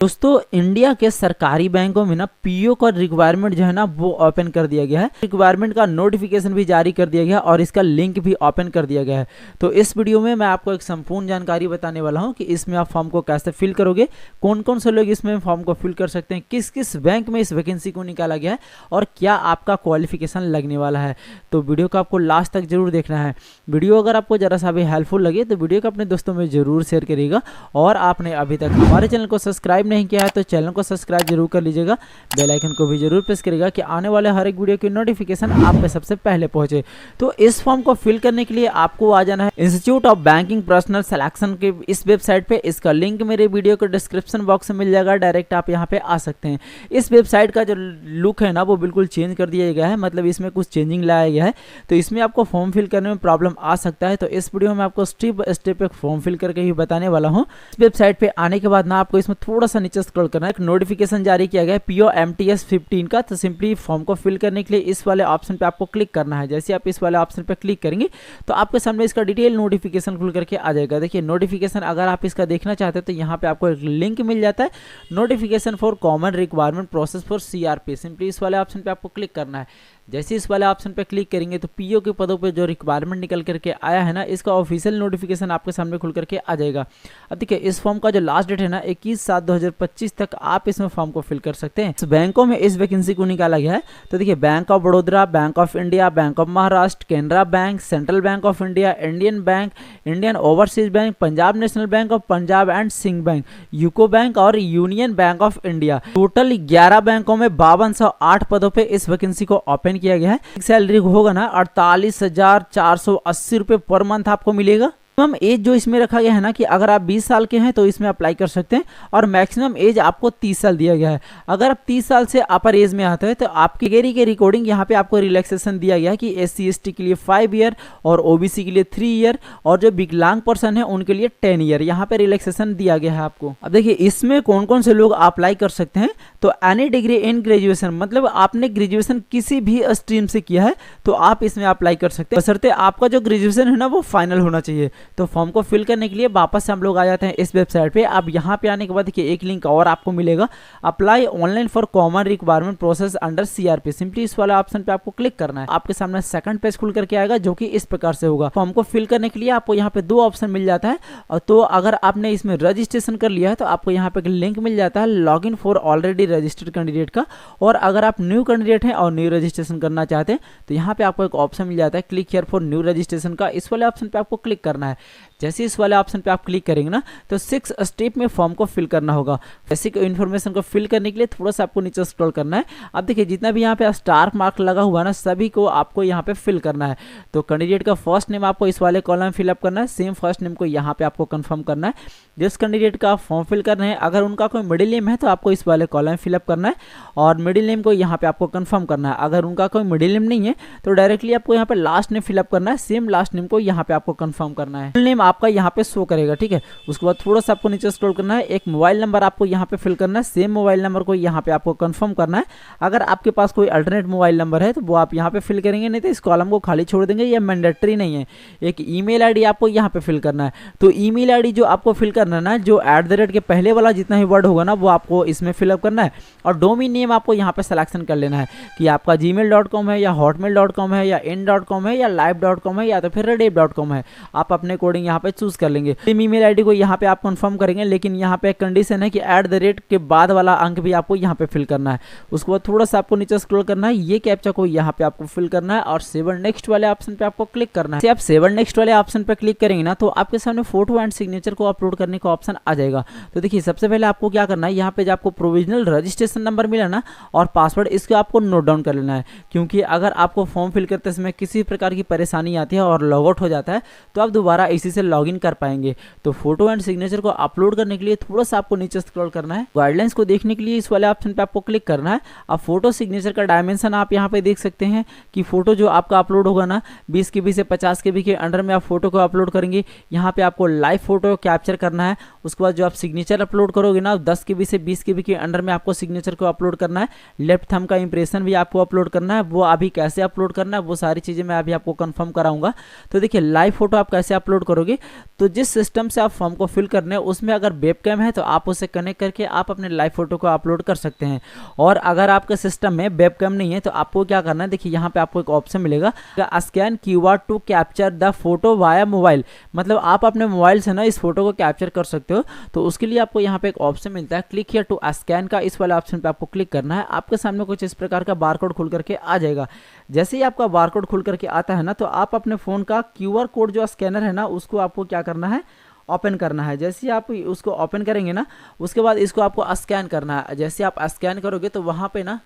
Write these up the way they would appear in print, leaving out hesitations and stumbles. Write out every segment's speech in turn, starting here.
दोस्तों इंडिया के सरकारी बैंकों में ना पीओ का रिक्वायरमेंट जो है ना वो ओपन कर दिया गया है। रिक्वायरमेंट का नोटिफिकेशन भी जारी कर दिया गया है और इसका लिंक भी ओपन कर दिया गया है। तो इस वीडियो में मैं आपको एक संपूर्ण जानकारी बताने वाला हूं कि इसमें आप फॉर्म को कैसे फिल करोगे, कौन कौन से लोग इसमें फॉर्म को फिल कर सकते हैं, किस किस बैंक में इस वैकेंसी को निकाला गया है और क्या आपका क्वालिफिकेशन लगने वाला है। तो वीडियो को आपको लास्ट तक जरूर देखना है। वीडियो अगर आपको जरा सा भी हेल्पफुल लगे तो वीडियो को अपने दोस्तों में जरूर शेयर करिएगा और आपने अभी तक हमारे चैनल को सब्सक्राइब नहीं किया है तो चैनल को सब्सक्राइब जरूर कर लीजिएगा, बेल आइकन को भी जरूर प्रेस करिएगा कि आने वाले हर एक वीडियो की नोटिफिकेशन आप पे सबसे पहले पहुंचे। तो इस फॉर्म को फिल करने के लिए आपको आ जाना है institute of banking personal selection के इस वेबसाइट पे। इसका लिंक मेरे वीडियो के डिस्क्रिप्शन बॉक्स में मिल जाएगा, डायरेक्ट आप यहाँ पे आ सकते हैं। इस वेबसाइट का जो लुक है ना वो बिल्कुल चेंज कर दिया गया है, मतलब इसमें कुछ चेंजिंग लाया गया है। तो इसमें आपको फॉर्म फिल करने में प्रॉब्लम आ सकता है, तो इस वीडियो में आपको स्टेप बाय स्टेप एक फॉर्म फिल करके ही बताने वाला हूँ। इस वेबसाइट पे आने के बाद ना आपको इसमें थोड़ा सा नीचे स्क्रॉल करना है, एक नोटिफिकेशन जारी किया गया है POMTS 15 का। तो सिंपली फॉर्म को फिल करने के लिए इस वाले ऑप्शन पे आपको क्लिक करना है। जैसे आप इस वाले ऑप्शन पे क्लिक करेंगे तो आपके सामने इसका डिटेल नोटिफिकेशन खुल करके आ जाएगा। देखिए नोटिफिकेशन अगर आप इसका देखना चाहते हैं तो यहाँ पे आपको एक लिंक मिल जाता है, notification for common requirement process for CRP। Simply इस वाले ऑप्शन पे आपको क्लिक करना है। जैसे इस वाले ऑप्शन पे क्लिक करेंगे तो पीओ के पदों पे जो रिक्वायरमेंट निकल करके आया है ना, इसका ऑफिशियल नोटिफिकेशन आपके सामने खुल करके आ जाएगा। अब देखिए इस फॉर्म का जो लास्ट डेट है ना 21/7/2025 तक आप इसमें फॉर्म को फिल कर सकते हैं। इस बैंकों में इस वैकेंसी को निकाला गया है। तो देखिए bank of Baroda, bank of India, bank of Maharashtra, Canara bank, central bank of India, Indian bank, Indian overseas bank, Punjab national bank of Punjab and Sindh bank, UCO bank और union bank of India. Total 11 बैंकों में 5208 पदों पे इस वैकेंसी को ओपन किया गया है। सैलरी होगा ना 48,480 रुपए पर मंथ आपको मिलेगा। मैक्सिमम एज जो इसमें रखा गया है ना कि अगर आप 20 साल के हैं तो इसमें अप्लाई कर सकते हैं और मैक्सिमम एज आपको 30 साल दिया गया है। अगर आप 30 साल से अपर एज में आते हैं तो आपकी कैटेगरी के रिकॉर्डिंग यहाँ पे आपको रिलैक्सेशन दिया गया है कि SC/ST के लिए 5 ईयर और OBC के लिए 3 ईयर और जो विकलांग पर्सन है उनके लिए 10 ईयर यहाँ पे रिलैक्सेशन दिया गया है आपको। अब देखिए इसमें कौन कौन से लोग अप्लाई कर सकते हैं। तो एनी डिग्री इन ग्रेजुएशन, मतलब आपने ग्रेजुएशन किसी भी स्ट्रीम से किया है तो आप इसमें अप्लाई कर सकते हैं, बशर्ते आपका जो ग्रेजुएशन है ना वो फाइनल होना चाहिए। तो फॉर्म को फिल करने के लिए वापस से हम लोग आ जाते हैं इस वेबसाइट पे। अब यहाँ पे आने के बाद देखिए एक लिंक और आपको मिलेगा, apply online for common requirement process under CRP। Simply इस वाला ऑप्शन पे आपको क्लिक करना है। आपके सामने सेकंड पेज खुल करके आएगा जो कि इस प्रकार से होगा। फॉर्म को फिल करने के लिए आपको यहाँ पे 2 ऑप्शन मिल जाता है। और तो अगर आपने इसमें रजिस्ट्रेशन कर लिया है तो आपको यहाँ पे लिंक मिल जाता है log in for already registered candidate का। और अगर आप न्यू कैंडिडेट हैं और न्यू रजिस्ट्रेशन करना चाहते हैं तो यहाँ पे आपको एक ऑप्शन मिल जाता है click here for new registration का। इस वाले ऑप्शन पे आपको क्लिक करना है। जैसे इस वाले ऑप्शन पे आप क्लिक करेंगे ना तो 6 स्टेप में फॉर्म को फिल करना होगा। बेसिक इन्फॉर्मेशन को फिल करने के लिए थोड़ा सा आपको नीचे स्क्रॉल करना है। अब देखिए जितना भी यहाँ पे स्टार मार्क लगा हुआ है ना सभी को आपको यहाँ पे फिल करना है। तो कैंडिडेट का फर्स्ट नेम आपको इस वाले कॉलम में फिलअप करना है, सेम फर्स्ट नेम को यहाँ पे आपको कंफर्म करना है। जिस कैंडिडेट का फॉर्म फिल करना है अगर उनका कोई मिडिल नेम है तो आपको इस वाले कॉलम में फिलअप करना है और मिडिल नेम को यहाँ पे आपको कंफर्म करना है। अगर उनका कोई मिडिल नेम नहीं है तो डायरेक्टली आपको यहाँ पे लास्ट नेम फिलअप करना है, सेम लास्ट नेम को यहाँ पे आपको कंफर्म करना है। मिडिल नेम आपका यहाँ पे शो करेगा, ठीक है। उसके बाद थोड़ा सा आपको नीचे स्क्रॉल करना है, एक मोबाइल नंबर आपको यहाँ पे फिल करना है, सेम मोबाइल नंबर को यहाँ पे आपको कंफर्म करना है। अगर आपके पास कोई अल्टरनेट मोबाइल नंबर है तो वो आप यहाँ पे फिल करेंगे, नहीं तो इस कॉलम को खाली छोड़ देंगे, ये मैंडेटरी नहीं है। एक ईमेल आईडी आपको यहाँ पे फिल करना है। तो ईमेल आईडी जो आपको फिल करना है ना, जो @ के पहले वाला जितना ही वर्ड होगा ना वो आपको इसमें फिलअप करना है। और डोमेन नेम आपको यहाँ पे सिलेक्शन कर लेना है कि आपका gmail.com है या hotmail.com है या in.com है या live.com है या तो फिर rediff.com है। आप अपने कोडिंग यहाँ पे चूज कर लेंगे। ईमेल आईडी को यहाँ पे आप कंफर्म करेंगे, लेकिन यहाँ पे एक कंडीशन है कि @ के बाद वाला अंक भी आपको यहाँ पे फिल करना है। उसके बाद थोड़ा सा आपको नीचे स्क्रॉल करना है, ये कैप्चा को यहाँ पे आपको फिल करना है और सेव नेक्स्ट वाले ऑप्शन पे आपको क्लिक करना है। आप सेव नेक्स्ट वाले ऑप्शन पे क्लिक करेंगे ना तो आपके सामने फोटो एंड सिग्नेचर को अपलोड करने का ऑप्शन आ जाएगा। तो देखिए सबसे पहले आपको क्या करना है, यहाँ पे जो आपको प्रोविजनल रजिस्ट्रेशन नंबर मिला ना और पासवर्ड, इसको आपको नोट डाउन कर लेना है। क्योंकि अगर आपको फॉर्म फिल करते समय किसी प्रकार की परेशानी आती है और लॉग आउट हो जाता है तो आप दोबारा इसी से लॉग इन कर पाएंगे। तो फोटो एंड सिग्नेचर को अपलोड करने के लिए थोड़ा सा आपको नीचे स्क्रॉल करना है। गाइडलाइंस को देखने के लिए इस वाले ऑप्शन पे आपको क्लिक करना है। अब फोटो सिग्नेचर का डायमेंशन आप यहाँ पे देख सकते हैं कि फोटो जो आपका अपलोड होगा ना 20 KB से 50 KB के अंडर में आप फोटो को अपलोड करेंगे। यहाँ पे आपको लाइव फोटो कैप्चर करना है। उसके बाद जो आप सिग्नेचर अपलोड करोगे ना 10 KB से 20 KB के अंडर में आपको सिग्नेचर को अपलोड करना है। लेफ्ट थंब का इंप्रेशन भी आपको अपलोड करना है। वो अभी कैसे अपलोड करना है वो सारी चीजें मैं अभी आपको कंफर्म कराऊंगा। तो देखिए लाइव फोटो आप कैसे अपलोड करोगे, तो जिस सिस्टम से आप फॉर्म को फिल करने हैं उसमें अगर वेबकैम है तो आप उसे कनेक्ट करके आप अपने लाइव फोटो को अपलोड कर सकते हैं। और अगर आपके सिस्टम में वेबकैम नहीं है तो आपको क्या करना है, देखिए यहाँ पे आपको एक ऑप्शन मिलेगा scan QR to capture the photo via mobile, मतलब आप अपने मोबाइल से ना इस फोटो को कैप्चर कर सकते हो। तो उसके लिए आपको यहाँ पे एक ऑप्शन मिलता है क्लिक हियर टू स्कैन का, इस वाले ऑप्शन पे आपको क्लिक करना है। आपके सामने कुछ इस प्रकार का बारकोड खुल करके आ जाएगा। जैसे ही आपका बारकोड खुल करके आता है ना तो आप अपने फ़ोन का क्यूआर कोड जो स्कैनर है ना उसको आपको क्या करना है, ओपन करना है। जैसे ही आप उसको ओपन करेंगे ना उसके बाद इसको आपको स्कैन करना है। जैसे आप स्कैन करोगे तो वहाँ पे ना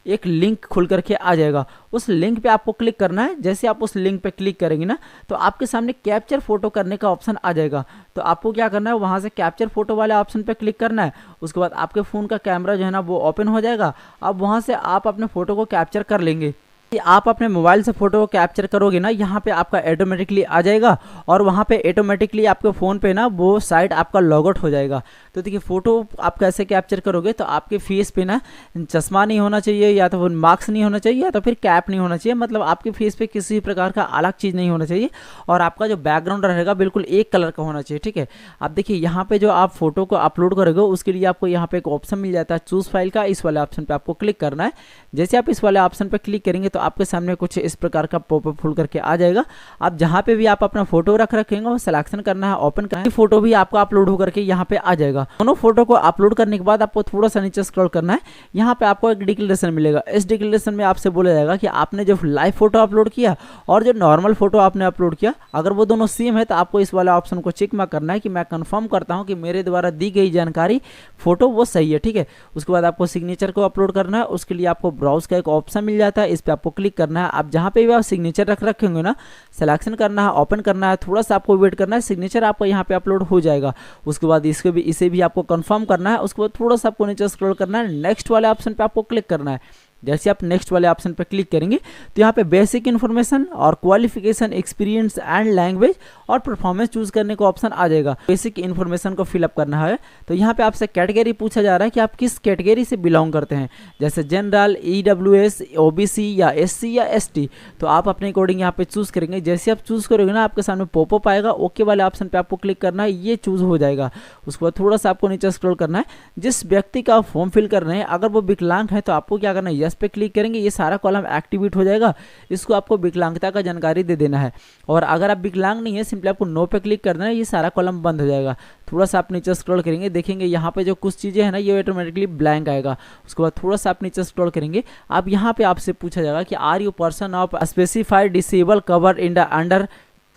एक लिंक खुल करके आ जाएगा, उस लिंक पे आपको क्लिक करना है। जैसे आप उस लिंक पे क्लिक करेंगे ना तो आपके सामने कैप्चर फोटो करने का ऑप्शन आ जाएगा। तो आपको क्या करना है, वहाँ से कैप्चर फोटो वाले ऑप्शन पे क्लिक करना है। उसके बाद आपके फ़ोन का कैमरा जो है ना वो ओपन हो जाएगा। अब वहाँ से आप अपने फ़ोटो को कैप्चर कर लेंगे। आप अपने मोबाइल से फोटो को कैप्चर करोगे ना यहाँ पे आपका ऑटोमेटिकली आ जाएगा और वहाँ पे ऑटोमेटिकली आपके फ़ोन पे ना वो साइट आपका लॉग आउट हो जाएगा। तो देखिए फ़ोटो आप कैसे कैप्चर करोगे, तो आपके फेस पे ना चश्मा नहीं होना चाहिए, या तो वो मास्क नहीं होना चाहिए, या तो फिर कैप नहीं होना चाहिए, मतलब आपके फेस पे किसी प्रकार का अलग चीज़ नहीं होना चाहिए। और आपका जो बैकग्राउंड रहेगा बिल्कुल एक कलर का होना चाहिए, ठीक है। अब देखिए यहाँ पे जो आप फोटो को अपलोड करोगे उसके लिए आपको यहाँ पे एक ऑप्शन मिल जाता है चूज़ फाइल का, इस वाले ऑप्शन पे आपको क्लिक करना है। जैसे आप इस वाले ऑप्शन पे क्लिक करेंगे तो आपके सामने कुछ इस प्रकार का पॉपअप खुल करके आ जाएगा। आप जहाँ पे भी आप अपना फोटो रख रखेंगे वो सिलेक्शन करना है, ओपन करना है, फोटो भी आपका अपलोड होकर के यहाँ पे आ जाएगा। दोनों फोटो को अपलोड करने के बाद आपको थोड़ा सा नीचे स्क्रॉल करना है, यहाँ पे आपको एक डिक्लेरेशन मिलेगा। इस डिक्लेरेशन में आपसे बोला जाएगा कि आपने जो लाइव फोटो अपलोड किया और जो नॉर्मल फोटो आपने अपलोड किया अगर वो दोनों सेम है तो आपको इस वाला ऑप्शन को चेक मार्क करना है कि मैं कंफर्म करता हूँ कि मेरे द्वारा दी गई जानकारी फोटो वो सही है, ठीक है। उसके बाद आपको सिग्नेचर को अपलोड करना है, उसके लिए आपको ब्राउज का एक ऑप्शन मिल जाता है, इस पर आपको क्लिक करना है। आप जहाँ पे भी आप सिग्नेचर रख रखे होंगे ना सिलेक्शन करना है, ओपन करना है, थोड़ा सा आपको वेट करना है, सिग्नेचर आपको यहाँ पे अपलोड हो जाएगा। उसके बाद इसे भी आपको कंफर्म करना है। उसके बाद थोड़ा सा आपको नीचे स्क्रॉल करना है, नेक्स्ट वाले ऑप्शन पे आपको क्लिक करना है। जैसे आप नेक्स्ट वाले ऑप्शन पर क्लिक करेंगे तो यहाँ पे बेसिक इन्फॉर्मेशन और क्वालिफिकेशन, एक्सपीरियंस एंड लैंग्वेज और परफॉर्मेंस चूज करने का ऑप्शन आ जाएगा। बेसिक इन्फॉर्मेशन को फिलअप करना है। तो यहाँ पे आपसे कैटेगरी पूछा जा रहा है कि आप किस कैटेगरी से बिलोंग करते हैं, जैसे जनरल, EWS, OBC या SC या ST। तो आप अपने अकॉर्डिंग यहाँ पे चूज करेंगे। जैसे आप चूज करोगे ना आपके सामने पॉपअप आएगा, ओके वाले ऑप्शन पे आपको क्लिक करना है, ये चूज हो जाएगा। उसके बाद थोड़ा सा आपको नीचे स्क्रॉल करना है। जिस व्यक्ति का फॉर्म फिल कर रहे हैं अगर वो विकलांग है तो आपको क्या करना है, पे क्लिक करेंगे, ये सारा कॉलम एक्टिवेट हो जाएगा। इसको आपको विकलांगता का जानकारी दे देना है। और अगर आप विकलांग नहीं है सिंपली आपको नो पे क्लिक करना है, ये सारा कॉलम बंद हो जाएगा। थोड़ा सा आप नीचे स्क्रॉल करेंगे, देखेंगे यहाँ पे जो कुछ चीज़ें हैं ना ये ऑटोमेटिकली ब्लैंक आएगा। उसके बाद थोड़ा सा आप नीचे स्क्रॉल करेंगे, आप यहाँ पे आपसे पूछा जाएगा कि are you person of specified disable cover in the under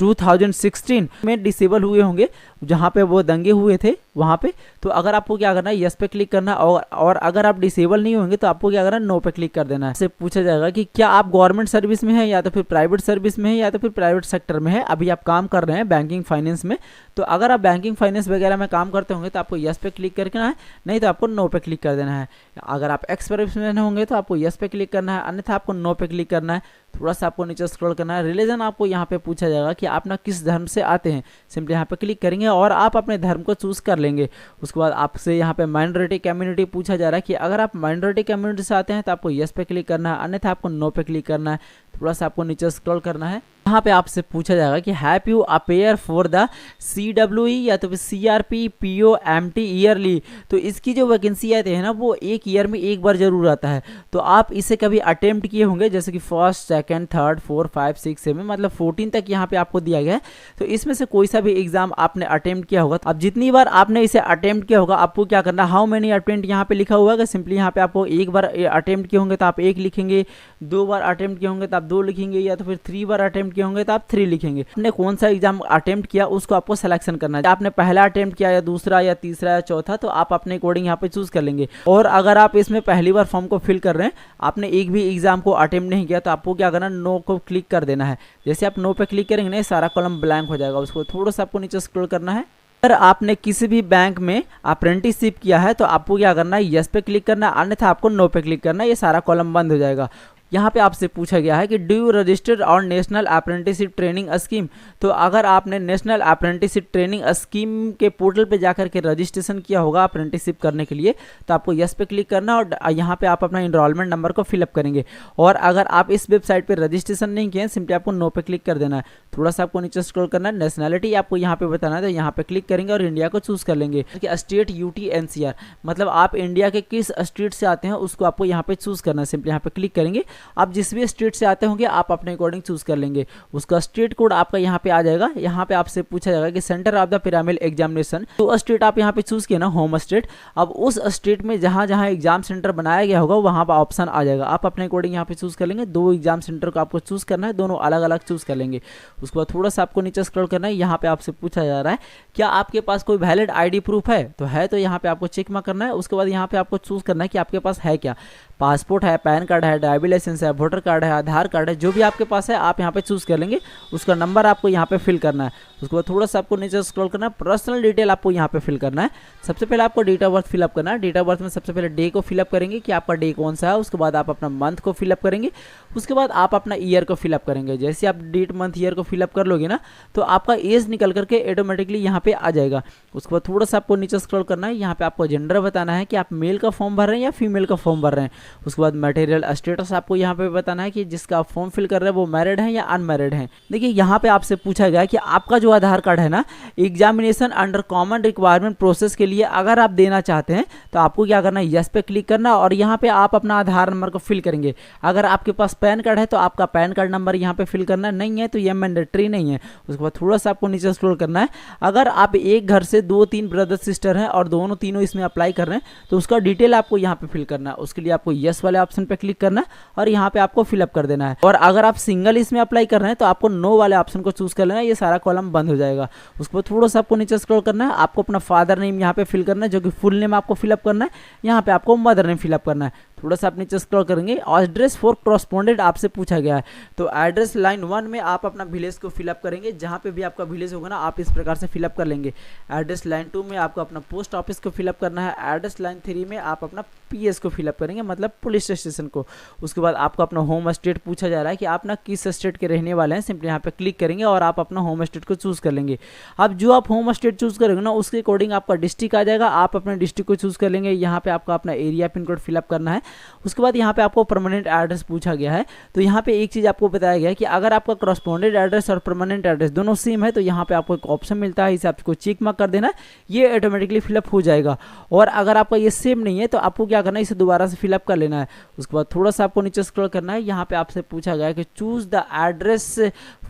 2016 में डिसेबल हुए होंगे जहाँ पे वो दंगे हुए थे वहाँ पे। तो अगर आपको क्या करना है, यस पे क्लिक करना है। और अगर आप डिसेबल नहीं होंगे तो आपको क्या करना है, नो पे क्लिक कर देना है। इससे पूछा जाएगा कि क्या आप गवर्नमेंट सर्विस में है या तो फिर प्राइवेट सर्विस में है या तो फिर प्राइवेट सेक्टर में है, अभी आप काम कर रहे हैं बैंकिंग फाइनेंस में। तो अगर आप बैंकिंग फाइनेंस वगैरह में काम करते होंगे तो आपको यस पे क्लिक करना है, नहीं तो आपको नो पे क्लिक कर देना है। अगर आप एक्स सर्विस में होंगे तो आपको यस पे क्लिक करना है, अन्यथा आपको नो पे क्लिक करना है। थोड़ा सा आपको नीचे स्क्रॉल करना है। रिलीजन आपको यहाँ पे पूछा जाएगा कि आप ना किस धर्म से आते हैं, सिंपली यहाँ पे क्लिक करेंगे और आप अपने धर्म को चूज कर लेंगे। उसके बाद आपसे यहाँ पे माइनॉरिटी कम्युनिटी पूछा जा रहा है कि अगर आप माइनॉरिटी कम्युनिटी से आते हैं तो आपको यस पे क्लिक करना है, अन्यथा आपको नो पे क्लिक करना है। थोड़ा सा आपको नीचे स्क्रॉल करना है। यहाँ पे आपसे पूछा जाएगा कि have you appear for the CWE या तो फिर CRP PO MT ईयरली। तो इसकी जो वैकेंसी आती है ना वो एक ईयर में एक बार जरूर आता है। तो आप इसे कभी अटेम्प्ट किए होंगे, जैसे कि फर्स्ट, सेकंड, थर्ड, 4, 5, 6, 7 मतलब 14 तक यहाँ पे आपको दिया गया है। तो इसमें से कोई सा भी एग्जाम आपने अटेम्प्ट किया होगा। अब जितनी बार आपने इसे अटेम्प्ट किया होगा आपको क्या करना, हाउ मेनी अटेम्प्ट यहाँ पे लिखा हुआ है। सिंपली यहाँ पे आपको एक बार अटेम्प्ट किए होंगे तो आप 1 लिखेंगे, 2 बार अटेम्प्ट किए होंगे तो आप 2 लिखेंगे, या तो फिर 3 बार अटेम्प्ट किए होंगे तो आप 3 लिखेंगे। आपने कौन सा एग्जाम अटेम्प्ट किया उसको आपको सिलेक्शन करना है। आपने पहला अटेम्प्ट किया या दूसरा या तीसरा या चौथा, तो आप अपने अकॉर्डिंग यहाँ पे चूज कर लेंगे। और अगर आप इसमें पहली बार फॉर्म को फिल कर रहे हैं, आपने एक भी एग्जाम को अटेम्प्ट नहीं किया, तो आपको क्या करना है, नो को क्लिक कर देना है। जैसे आप नो पे क्लिक करेंगे ना सारा कॉलम ब्लैंक हो जाएगा। उसको थोड़ा सा आपको नीचे स्क्रॉल करना है। अगर आपने किसी भी बैंक में अप्रेंटिसशिप किया है तो आपको क्या करना है, यस पे क्लिक करना है, अन्यथा आपको नो पे क्लिक करना है, ये सारा कॉलम बंद हो जाएगा। यहाँ पे आपसे पूछा गया है कि do you register on national apprenticeship training scheme. तो अगर आपने नेशनल अप्रेंटिसशिप ट्रेनिंग स्कीम के पोर्टल पे जाकर के रजिस्ट्रेशन किया होगा अप्रेंटिसशिप करने के लिए, तो आपको यस पे क्लिक करना और यहाँ पे आप अपना इनरोलमेंट नंबर को फिलअप करेंगे। और अगर आप इस वेबसाइट पे रजिस्ट्रेशन नहीं किए, सिंपली आपको नो पे क्लिक कर देना है। थोड़ा सा आपको नीचे स्क्रॉल करना है, नेशनलिटी आपको यहाँ पे बताना है, तो यहाँ पे क्लिक करेंगे और इंडिया को चूज कर लेंगे कि स्टेट यूटी एनसीआर, मतलब आप इंडिया के किस स्टेट से आते हैं उसको आपको यहाँ पे चूज करना है। सिंपली यहाँ पे क्लिक करेंगे, आप जिस भी स्टेट से आते होंगे आप अपने अकॉर्डिंग चूज कर लेंगे, उसका स्टेट कोड आपका यहाँ पे आ जाएगा। यहाँ पे आपसे पूछा जाएगा कि centre of the pyramid examination, तो स्टेट आप यहाँ पे चूज किया ना, होम स्टेट। अब उस स्टेट में जहाँ जहाँ एग्जाम सेंटर बनाया गया होगा वहाँ पर ऑप्शन आ जाएगा, आप अपने अकॉर्डिंग यहाँ पे चूज कर लेंगे। 2 एग्जाम सेंटर को आपको चूज करना है, दोनों अलग अलग चूज कर लेंगे। उसके बाद थोड़ा सा आपको नीचे स्क्रॉल करना है, यहाँ पे आपसे पूछा जा रहा है क्या आपके पास कोई वैलिड आईडी प्रूफ है, तो है, तो यहाँ पे आपको चेक मार्क करना है। उसके बाद यहाँ पे आपको चूज करना है कि आपके पास है क्या, पासपोर्ट है, पैन कार्ड है, ड्राइविंग लाइसेंस है, वोटर कार्ड है, आधार कार्ड है, जो भी आपके पास है आप यहाँ पे चूज कर लेंगे। उसका नंबर आपको यहाँ पे फिल करना है। उसके बाद थोड़ा सा आपको नीचे स्क्रॉल करना है, पर्सनल डिटेल आपको यहाँ पे फिल करना है। सबसे पहले आपको डेट ऑफ बर्थ फिलअप करना है। डेट ऑफ बर्थ में सबसे पहले डे को फिलअप करेंगे कि आपका डे कौन सा है। उसके बाद आप अपना मंथ को फिलअप करेंगे। उसके बाद आप अपना ईयर को फिलअप करेंगे। जैसे आप डेट मंथ ईयर को फिलअप कर लोगे ना, तो आपका एज निकल करके ऑटोमेटिकली यहाँ पे आ जाएगा। उसके बाद थोड़ा सा आपको नीचे स्क्रॉल करना है, यहाँ पे आपको जेंडर बताना है कि आप मेल का फॉर्म भर रहे हैं या फीमेल का फॉर्म भर रहे हैं। उसके बाद मटेरियल स्टेटस आपको यहाँ पे बताना है कि जिसका आप फॉर्म फिल कर रहे हैं वो मैरिड है या अनमैरिड है। देखिए यहाँ पे आपसे पूछा गया कि आपका जो आधार कार्ड है ना, examination under common requirement process के लिए अगर आप देना चाहते हैं तो आपको क्या करना है, यस पे क्लिक करना और यहाँ पे आप अपना आधार नंबर को फिल करेंगे। अगर आपके पास पैन कार्ड है तो आपका पैन कार्ड नंबर यहाँ पे फिल करना नहीं है, तो ये मैंडेटरी नहीं है। उसके बाद थोड़ा सा आपको नीचे स्क्रॉल करना है। अगर आप एक घर से 2-3 ब्रदर सिस्टर हैं और दोनों तीनों इसमें अप्लाई कर रहे हैं तो उसका डिटेल आपको यहाँ पे फिल करना है। उसके लिए आपको यस वाले ऑप्शन पे क्लिक करना है और यहाँ पे आपको फिलअप कर देना है। और अगर आप सिंगल इसमें अप्लाई कर रहे हैं तो आपको नो वाले ऑप्शन को चूज कर लेना है, ये सारा कॉलम बंद हो जाएगा। उसके बाद थोड़ा सा आपको नीचे स्क्रॉल करना है, आपको अपना फादर नेम यहाँ पे फिल करना है, जो कि फुल नेम आपको फिलअप करना है। यहाँ पे आपको मदर नेम फिलअप करना है। थोड़ा सा आप नीचे स्क्रॉल करेंगे, एड्रेस फॉर करस्पॉन्डेंट आपसे पूछा गया है, तो एड्रेस लाइन 1 में आप अपना विलेज को फिलअप करेंगे। जहाँ पे भी आपका विलेज होगा ना आप इस प्रकार से फिलअप कर लेंगे। एड्रेस लाइन 2 में आपको अपना पोस्ट ऑफिस को फिलअप करना है। एड्रेस लाइन 3 में आप अपना पीएस को फिलअप करेंगे, मतलब पुलिस स्टेशन को। उसके बाद आपको अपना होम स्टेट पूछा जा रहा है कि आप ना किस स्टेट के रहने वाले हैं। सिंपली यहाँ पे क्लिक करेंगे और आप अपना होम स्टेट को चूज कर लेंगे। अब जो आप होम स्टेट चूज करेंगे ना उसके अकॉर्डिंग आपका डिस्ट्रिक्ट आ जाएगा, आप अपने डिस्ट्रिक्ट को चूज कर लेंगे। यहाँ पे आपको अपना एरिया पिन कोड फिलअप करना है। उसके बाद यहाँ पे आपको परमानेंट एड्रेस पूछा गया है, तो यहाँ पे एक चीज आपको बताया गया है कि अगर आपका करस्पॉन्डेंट एड्रेस और परमानेंट एड्रेस दोनों सेम है तो यहाँ पे आपको एक ऑप्शन मिलता है, इसे आपको चेक मार्क कर देना है, ये ऑटोमेटिकली फिलअप हो जाएगा। और अगर आपका ये सेम नहीं है तो आपको क्या करना है, इसे दोबारा से फिलअप कर लेना है। उसके बाद थोड़ा सा आपको नीचे स्क्रॉल करना है, यहाँ पे आपसे पूछा गया है कि choose the address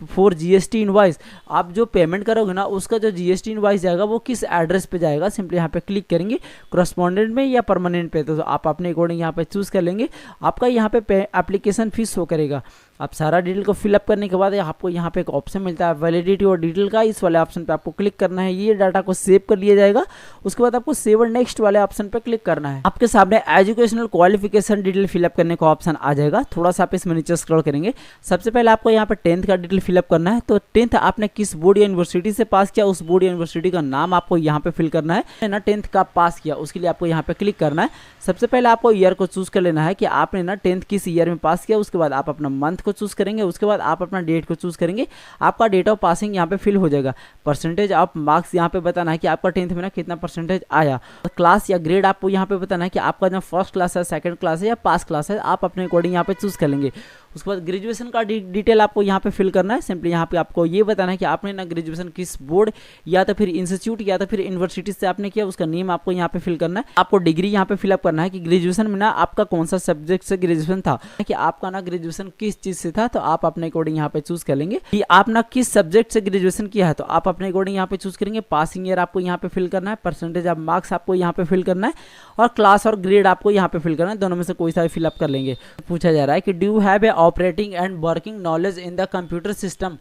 for GST invoice. आप जो पेमेंट करोगे ना उसका जो जीएसटी इनवॉइस जाएगा वो किस एड्रेस पे जाएगा। सिंपली यहाँ पे क्लिक करेंगे, करस्पॉन्डेंट में या परमानेंट पे, तो आप अपने अकॉर्डिंग यहाँ पे चूज कर लेंगे। आपका यहाँ पे एप्लीकेशन फीस शो करेगा। आप सारा डिटेल को फिलअप करने के बाद आपको यहाँ पे एक ऑप्शन मिलता है वैलिडिटी और डिटेल का, इस वाले ऑप्शन पे आपको क्लिक करना है, ये डाटा को सेव कर लिया जाएगा। उसके बाद आपको सेव और नेक्स्ट वाले ऑप्शन पे क्लिक करना है। आपके सामने एजुकेशनल क्वालिफिकेशन डिटेल फिलअप करने का ऑप्शन आ जाएगा। थोड़ा सा आप इसमें नीचे स्क्रॉल करेंगे, सबसे पहले आपको यहाँ पे 10th का डिटेल फिलअप करना है। तो 10th आपने किस बोर्ड या यूनिवर्सिटी से पास किया, उस बोर्ड या यूनिवर्सिटी का नाम आपको यहाँ पे फिल करना है ना। 10th का पास किया उसके लिए आपको यहाँ पे क्लिक करना है। सबसे पहले आपको ईयर को चूज कर लेना है कि आपने ना 10th किस ईयर में पास किया। उसके बाद आप अपना मंथ को चूज करेंगे, उसके बाद आप अपना डेट को चूज करेंगे। आपका डेट ऑफ पासिंग यहाँ पे फिल हो जाएगा। परसेंटेज ऑफ मार्क्स यहाँ पे बताना है कि आपका 10th में ना कितना परसेंटेज आया। क्लास या ग्रेड आपको यहाँ पे बताना है कि आपका जो फर्स्ट क्लास है, सेकंड क्लास है या पास क्लास है, आप अपने अकॉर्डिंग यहाँ पे चूज कर लेंगे। उसके बाद ग्रेजुएशन का डिटेल आपको यहाँ पे फिल करना है। सिंपली यहाँ पे आपको ये बताना है कि आपने ना ग्रेजुएशन किस बोर्ड या तो फिर इंस्टीट्यूट या तो फिर यूनिवर्सिटी से आपने किया, उसका नेम आपको यहाँ पे फिल करना है। आपको डिग्री यहाँ पे फिलअप करना है कि ग्रेजुएशन में ना आपका कौन सा सब्जेक्ट से ग्रेजुएशन था, कि आपका ना ग्रेजुएशन किस चीज से था, तो आप अपने अकॉर्डिंग यहाँ पे चूज कर लेंगे कि आप ना किस सब्जेक्ट से ग्रेजुएशन किया है, तो आप अपने अकॉर्डिंग यहाँ पे चूज करेंगे। पासिंग ईयर आपको यहाँ पे फिल करना है, परसेंटेज ऑफ मार्क्स आपको यहाँ पे फिल करना है और क्लास और ग्रेड आपको यहाँ पे फिल करना है। दोनों में से कोई सा भी फिलअप कर लेंगे। पूछा जा रहा है कि do you have a operating and working knowledge in the computer system.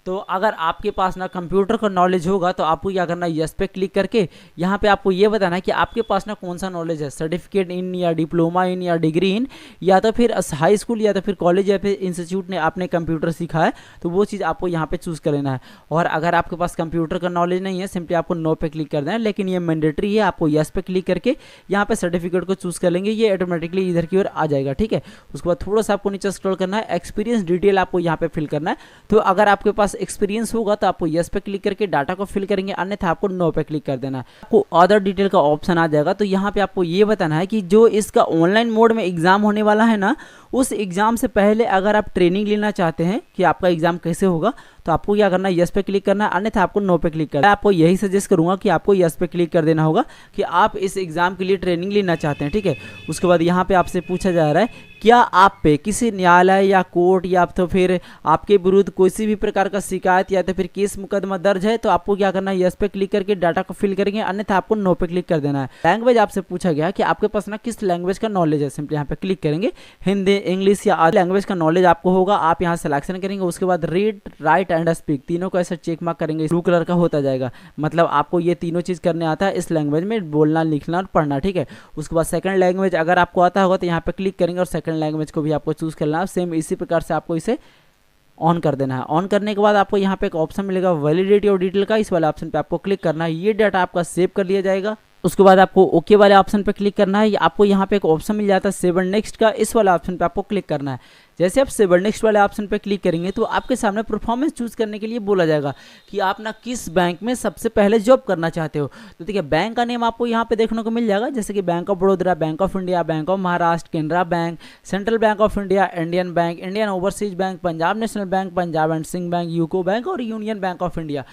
तो अगर आपके पास ना कंप्यूटर का नॉलेज होगा तो आपको क्या करना है, यस पे क्लिक करके यहाँ पे आपको ये बताना है कि आपके पास ना कौन सा नॉलेज है, सर्टिफिकेट इन या डिप्लोमा इन या डिग्री इन, या तो फिर हाई स्कूल या तो फिर कॉलेज या फिर इंस्टीट्यूट ने आपने कंप्यूटर सीखा है, तो वो चीज़ आपको यहाँ पे चूज़ कर लेना है। और अगर आपके पास कंप्यूटर का नॉलेज नहीं है, सिंपली आपको नो पे क्लिक कर देना है, लेकिन ये मैंडेटरी है, आपको यस पे क्लिक करके यहाँ पे सर्टिफिकेट को चूज़ कर लेंगे, ये ऑटोमेटिकली इधर की ओर आ जाएगा। ठीक है, उसके बाद थोड़ा सा आपको नीचे स्क्रॉल करना है, एक्सपीरियंस डिटेल आपको यहाँ पे फिल करना है। तो अगर आपके पास एक्सपीरियंस होगा तो आपको यस पे क्लिक करके डाटा को फिल करेंगे, अन्यथा आपको नो पे क्लिक कर देना है। आपको अदर डिटेल का ऑप्शन आ जाएगा, तो यहाँ पे आपको ये बताना है कि जो इसका ऑनलाइन मोड में एग्जाम होने वाला है ना, उस एग्जाम से पहले अगर आप ट्रेनिंग लेना चाहते हैं कि आपका एग्जाम कैसे होगा, तो आपको क्या करना है, यस पे क्लिक करना है, अन्यथा आपको नो पे क्लिक करना है। आपको यही सजेस्ट करूंगा कि आपको यस पे क्लिक कर देना होगा कि आप इस एग्जाम के लिए ट्रेनिंग लेना चाहते हैं। ठीक है, उसके बाद यहाँ पे आपसे पूछा जा रहा है क्या आप पे किसी न्यायालय या कोर्ट या तो फिर आपके विरुद्ध कोई भी प्रकार का शिकायत या तो फिर केस मुकदमा दर्ज है, तो आपको क्या करना है, यस पे क्लिक करके डाटा को फिल करेंगे, अन्यथा आपको नो पे क्लिक कर देना है। लैंग्वेज आपसे पूछा गया कि आपके पास ना किस लैंग्वेज का नॉलेज है, सिंपली यहाँ पे क्लिक करेंगे, हिंदी इंग्लिश या अदर लैंग्वेज का नॉलेज आपको होगा, आप यहाँ सिलेक्शन करेंगे। उसके बाद रीड राइट एंड स्पीक तीनों को ऐसा चेक मार्क करेंगे, ब्लू कलर का होता जाएगा, मतलब आपको ये तीनों चीज़ करने आता है इस लैंग्वेज में, बोलना लिखना और पढ़ना। ठीक है, उसके बाद सेकंड लैंग्वेज अगर आपको आता होगा तो यहाँ पे क्लिक करेंगे और सेकंड लैंग्वेज को भी आपको चूज करना है। सेम इसी प्रकार से आपको इसे ऑन कर देना है। ऑन करने के बाद आपको यहाँ पे एक ऑप्शन मिलेगा वैलिडिटी और डिटेल का, इस वाले ऑप्शन पे आपको क्लिक करना है, ये डाटा आपका सेव कर लिया जाएगा। उसके बाद आपको ओके वाले ऑप्शन पे क्लिक करना है, आपको यहाँ पे एक ऑप्शन मिल जाता है सेव एंड नेक्स्ट का, इस वाले ऑप्शन पे आपको क्लिक करना है। जैसे आप सेव एंड नेक्स्ट वाले ऑप्शन पे क्लिक करेंगे तो आपके सामने परफॉर्मेंस चूज करने के लिए बोला जाएगा कि आप ना किस बैंक में सबसे पहले जॉब करना चाहते हो। तो देखिए बैंक का नेम आपको यहाँ पे देखने को मिल जाएगा, जैसे कि bank of Baroda, bank of India, bank of Maharashtra, Canara bank, central bank of India, Indian bank, Indian overseas bank, Punjab national bank, Punjab and Sindh bank, UCO bank और यूनियन बैंक ऑफ इंडिया।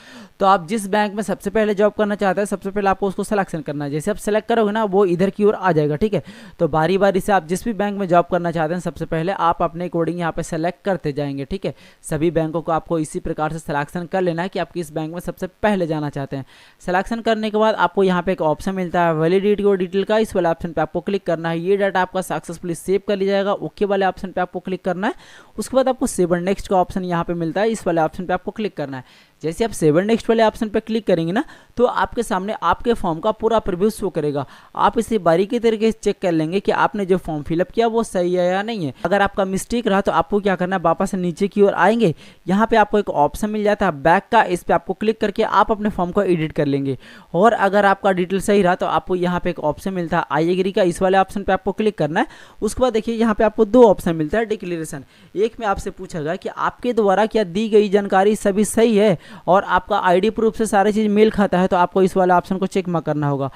तो आप जिस बैंक में सबसे पहले जॉब करना चाहते हैं, सबसे पहले आपको उसको सिलेक्शन करना है। जैसे आप सेलेक्ट करोगे ना, वो इधर की ओर आ जाएगा। ठीक है, तो बारी बारी से आप जिस भी बैंक में जॉब करना चाहते हैं, सबसे पहले आप अपने अकॉर्डिंग यहाँ पे सेलेक्ट करते जाएंगे। ठीक है, सभी बैंकों को आपको इसी प्रकार से सिलेक्शन कर लेना है कि आप किस बैंक में सबसे पहले जाना चाहते हैं। सिलेक्शन करने के बाद आपको यहाँ पे एक ऑप्शन मिलता है वैलिडिटी और डिटेल का, इस वाले ऑप्शन पे आपको क्लिक करना है, ये डाटा आपका सक्सेसफुली सेव कर लिया जाएगा। ओके वाले ऑप्शन पे आपको क्लिक करना है। उसके बाद आपको सेव एंड नेक्स्ट का ऑप्शन यहाँ पे मिलता है, इस वाले ऑप्शन पे आपको क्लिक करना है। जैसे आप सेव एंड नेक्स्ट वाले ऑप्शन पे क्लिक करेंगे ना, तो आपके सामने आपके फॉर्म का पूरा प्रीव्यू शो करेगा। आप इसे बारीकी तरीके से चेक कर लेंगे कि आपने जो फॉर्म फिलअप किया वो सही है या नहीं है। अगर आपका मिस्टेक रहा तो आपको क्या करना है, वापस नीचे की ओर आएंगे, यहाँ पे आपको एक ऑप्शन मिल जाता है बैक का, इस पे आपको क्लिक करके आप अपने फॉर्म को एडिट कर लेंगे। और अगर आपका डिटेल सही रहा तो आपको यहाँ पे एक ऑप्शन मिलता है आई एग्री का, इस वाले ऑप्शन पे आपको क्लिक करना है। उसके बाद देखिए यहाँ पे आपको दो ऑप्शन मिलता है डिक्लेरेशन। एक में आपसे पूछा गया कि आपके द्वारा क्या दी गई जानकारी सभी सही है और आपका आईडी प्रूफ से सारी चीज़ मेल खाता है, तो आपको इस वाले ऑप्शन को चेक मार्क करना होगा।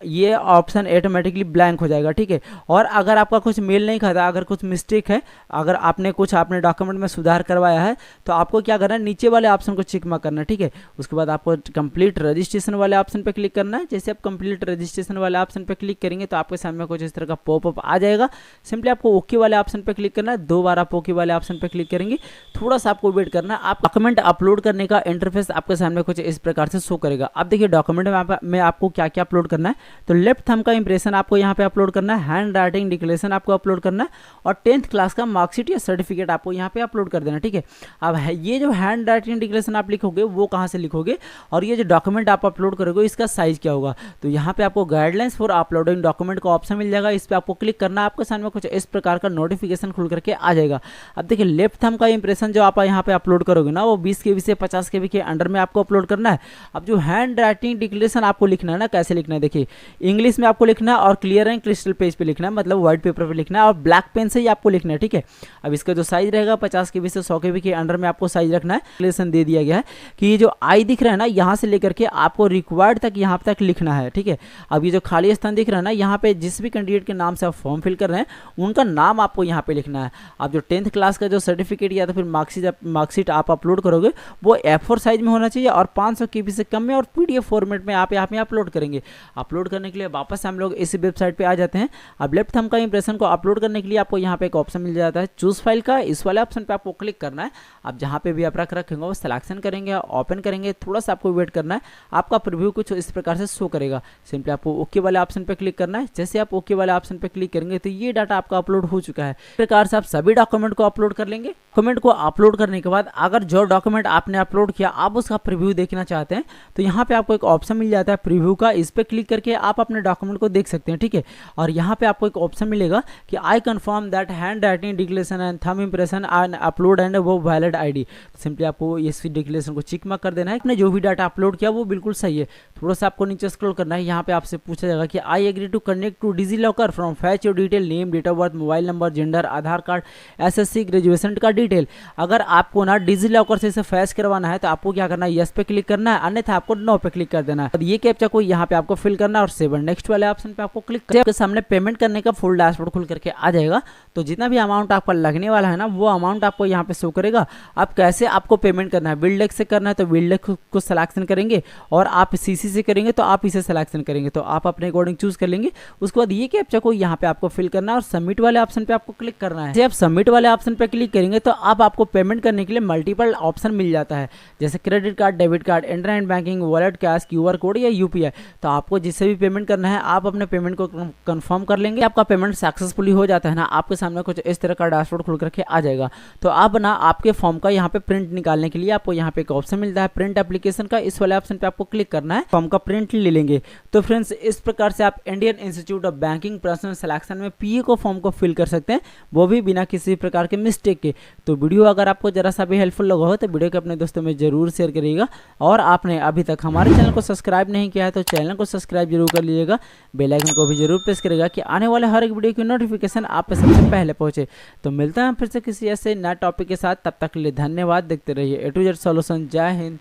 ये ऑप्शन ऑटोमेटिकली ब्लैंक हो जाएगा। ठीक है, और अगर आपका कुछ मेल नहीं खाता, अगर कुछ मिस्टेक है, अगर आपने कुछ अपने डॉक्यूमेंट में सुधार करवाया है, तो आपको क्या करना है, नीचे वाले ऑप्शन को चेक मार्क करना है। ठीक है, उसके बाद आपको कंप्लीट रजिस्ट्रेशन वाले ऑप्शन पे क्लिक करना है। जैसे आप कंप्लीट रजिस्ट्रेशन वाले ऑप्शन पे क्लिक करेंगे तो आपके सामने कुछ इस तरह का पॉपअप आ जाएगा। सिंपली आपको ओके वाले ऑप्शन पे क्लिक करना है, 2 बार आप ओके वाले ऑप्शन पे क्लिक करेंगे, थोड़ा सा आपको वेट करना है। आप डॉक्यूमेंट अपलोड करने का इंटरफेस आपके सामने कुछ इस प्रकार से शो करेगा। अब देखिए डॉक्यूमेंट में आपको क्या क्या अपलोड करना है, तो लेफ्ट थंब का इंप्रेशन आपको यहाँ पे अपलोड करना है, हैंड राइटिंग डिक्लेरेशन आपको अपलोड करना है और 10th क्लास का मार्कशीट या सर्टिफिकेट आपको यहाँ पे अपलोड कर देना। ठीक है, अब ये जो हैंड राइटिंग डिक्लेरेशन आप लिखोगे वो कहाँ से लिखोगे और ये जो डॉक्यूमेंट आप अपलोड करोगे इसका साइज क्या होगा, तो यहाँ पे आपको गाइडलाइंस फॉर अपलोडिंग डॉक्यूमेंट का ऑप्शन मिल जाएगा। इस पर आपको क्लिक करना है, आपके सामने कुछ इस प्रकार का नोटिफिकेशन खुल करके आ जाएगा। अब देखिए लेफ्ट थंब का इंप्रेशन जो आप यहाँ पे अपलोड करोगे ना, वो 20 KB से 50 KB के अंडर में आपको अपलोड करना है। अब जो हैंड राइटिंग डिक्लेरेशन आपको लिखना है ना, कैसे लिखना है, देखिए इंग्लिश में आपको लिखना है और क्लियर एंड क्रिस्टल पेज पे लिखना है, मतलब व्हाइट पेपर पे लिखना है और ब्लैक पेन से ही आपको लिखना है। ठीक है, अब इसका जो साइज रहेगा 50 KB से 100 KB के अंडर में आपको साइज रखना है। डिक्लेरेशन दे दिया गया है कि ये जो आई दिख रहा है ना, यहाँ से लेकर के आपको रिक्वायर्ड तक यहाँ तक लिखना है। ठीक है, अब ये जो खाली स्थान दिख रहा है ना, यहाँ पे जिस भी कैंडिडेट के नाम से आप फॉर्म फिल कर रहे हैं उनका नाम आपको यहाँ पे लिखना है। अब जो 10th क्लास का जो सर्टिफिकेट या तो फिर मार्कशीट आप अपलोड करोगे वो A4 साइज में होना चाहिए और 500 KB से कम में और PDF फॉर्मेट में आप यहाँ पे अपलोड करेंगे। अपलोड करने के लिए वापस हम लोग इसी वेबसाइट पे आ जाते हैं। अब लेफ्ट थंब का इंप्रेशन को अपलोड करने के लिए आपको यहाँ पे एक ऑप्शन मिल जाता है चूज फाइल का, इस वाले ऑप्शन पे आपको क्लिक करना है। अब जहाँ पे भी आप रखेंगे वो सिलेक्शन करेंगे, ओपन करेंगे, थोड़ा सा आपको वेट करना है, आपका प्रीव्यू कुछ इस प्रकार से शो करेगा। सिंपली आपको ओके वाले ऑप्शन पे क्लिक करना है। जैसे आप ओके वाले ऑप्शन पे क्लिक करेंगे तो ये डाटा आपका अपलोड हो चुका है। इस प्रकार से आप सभी डॉक्यूमेंट को अपलोड कर लेंगे। डॉक्यूमेंट को अपलोड करने के बाद अगर जो डॉक्यूमेंट आपने अपलोड किया आप उसका प्रीव्यू देखना चाहते हैं तो यहाँ पे आपको एक ऑप्शन मिल जाता है प्रीव्यू का। इस पर क्लिक करके आप अपने डॉक्यूमेंट को देख सकते हैं, ठीक है। और यहाँ पे आपको एक ऑप्शन मिलेगा कि I confirm that hand writing declaration and thumb impression and upload and वो वैलिड आईडी। सिंपली आपको इस डिक्लेरेशन को चिक मार्क कर देना है। आपने जो भी डाटा अपलोड किया वो बिल्कुल सही है। थोड़ा सा आपको नीचे स्क्रॉल करना है। यहाँ पे आपसे पूछा जाएगा कि I agree to connect to DigiLocker from fetch your detail name, date of birth, mobile number, gender, Aadhaar card, SSC, graduation का डिटेल। अगर आपको ना डिजीलॉकर से इसे फैच करवाना है तो आपको क्या करना है, यस पे क्लिक करना है, अन्यथा आपको नो पे क्लिक कर देना है। और ये कैप्चा को यहाँ पे आपको फिल करना है और सेव नेक्स्ट वाले ऑप्शन पे आपको क्लिक करना है। आपके सामने पेमेंट करने का फुल डैशबोर्ड खुल करके आ जाएगा। तो जितना भी अमाउंट आपका लगने वाला है ना वो अमाउंट आपको यहाँ पे शो करेगा। आप कैसे आपको पेमेंट करना है, बिल्डेक्स से करना है तो बिल्डेक्स को सिलेक्शन करेंगे, और आप सीसी से करेंगे तो आप इसे सिलेक्शन करेंगे, तो आप अपने अकॉर्डिंग चूज कर लेंगे। उसके बाद ये कैप्चा को यहाँ पे आपको फिल करना है और सबमिट वाले ऑप्शन पे आपको क्लिक करना है। जब आप सबमिट वाले ऑप्शन पे क्लिक करेंगे तो अब आपको पेमेंट करने के लिए मल्टीपल ऑप्शन मिल जाता है, जैसे credit card, debit card, internet banking, wallet, cash, QR code या यूपीआई। तो आपको जिससे भी पेमेंट करना है आप अपने पेमेंट को कंफर्म कर लेंगे। आपका पेमेंट सक्सेसफुली हो जाता है ना, आपके सामने कुछ इस तरह का डैशबोर्ड खुल करके आ जाएगा। तो अब ना आपके फॉर्म का यहाँ पे प्रिंट निकालने के लिए आपको यहाँ पे एक ऑप्शन मिलता है प्रिंट एप्लीकेशन का। इस वाले ऑप्शन पे आपको क्लिक करना है, फॉर्म का प्रिंट ले लेंगे। तो फ्रेंड्स इस प्रकार से आप Indian institute of banking personal selection में पीए को फॉर्म को फिल कर सकते हैं, वो भी बिना किसी प्रकार के मिस्टेक के। तो वीडियो अगर आपको जरा सा भी हेल्पफुल लगा हो तो वीडियो को अपने दोस्तों में जरूर शेयर करिएगा। और आपने अभी तक हमारे चैनल को सब्सक्राइब नहीं किया है तो चैनल को सब्सक्राइब जरूर कर लीजिएगा, बेल आइकन को भी जरूर प्रेस करिएगा कि आने वाले हर एक वीडियो की नोटिफिकेशन आप पे सबसे पहले पहुंचे। तो मिलते हैं फिर से किसी ऐसे नए टॉपिक के साथ, तब तक के लिए धन्यवाद। देखते रहिए A to Z सॉल्यूशन। जय हिंद।